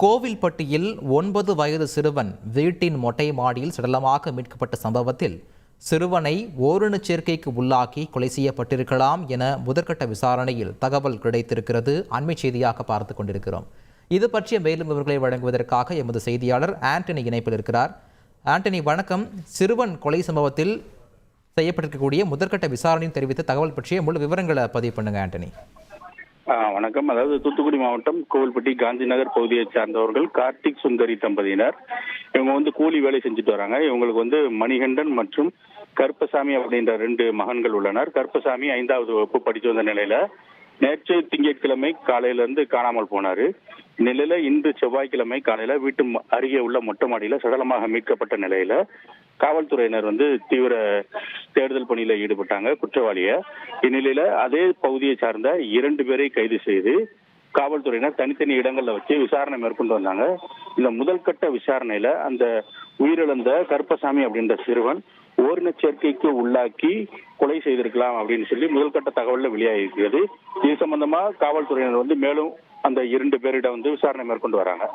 கோவில்பட்டியில் 9 வயது சிறுவன் வீட்டின் மொட்டை மாடியில் சடலமாக மீட்கப்பட்ட சம்பவத்தில் சிறுவனை ஓரினச் சேர்க்கைக்கு உள்ளாக்கி கொலை செய்யப்பட்டிருக்கலாம் என முதற்கட்ட விசாரணையில் தகவல் கிடைத்திருக்கிறது. அண்மை செய்தியாக பார்த்துக் கொண்டிருக்கிறோம். இது பற்றிய மேலும் விவரங்களை வழங்குவதற்காக எமது செய்தியாளர் ஆண்டனி இணைப்பில் இருக்கிறார். ஆண்டனி, வணக்கம். சிறுவன் கொலை சம்பவத்தில் செய்யப்பட்டிருக்கக்கூடிய முதற்கட்ட விசாரணையும் தெரிவித்த தகவல் பற்றிய முழு விவரங்களை பதிவு பண்ணுங்க ஆண்டனி. வணக்கம். அதாவது தூத்துக்குடி மாவட்டம் கோவில்பட்டி காந்தி நகர் பகுதியை சார்ந்தவர்கள் கார்த்திக் சுந்தரி தம்பதியினர். இவங்க கூலி வேலை செஞ்சுட்டு வராங்க. இவங்களுக்கு மணிகண்டன் மற்றும் கருப்பசாமி அப்படின்ற 2 மகன்கள் உள்ளனர். கருப்பசாமி 5வது வகுப்பு படித்து வந்த நிலையில நேற்று திங்கட்கிழமை காலையில இருந்து காணாமல் போனாரு. இந்நிலையில இன்று செவ்வாய்க்கிழமை காலையில வீட்டு அருகே உள்ள மொட்டை மாடியில சடலமாக மீட்கப்பட்ட நிலையில காவல்துறையினர் தீவிர தேடுதல் பணியில ஈடுபட்டாங்க குற்றவாளிய. இந்நிலையில அதே பகுதியை சார்ந்த 2 பேரை கைது செய்து காவல்துறையினர் தனித்தனி இடங்கள்ல வச்சு விசாரணை மேற்கொண்டு வந்தாங்க. இந்த முதல் கட்ட விசாரணையில அந்த உயிரிழந்த கருப்பசாமி அப்படின்ற சிறுவன் ஓரினச் சேர்க்கைக்கு உள்ளாக்கி கொலை செய்திருக்கலாம் அப்படின்னு சொல்லி முதல் கட்ட தகவல்ல வெளியாகிருக்கிறது. இது சம்பந்தமா காவல்துறையினர் மேலும் அந்த 2 பேரிடம் விசாரணை மேற்கொண்டு வராங்க.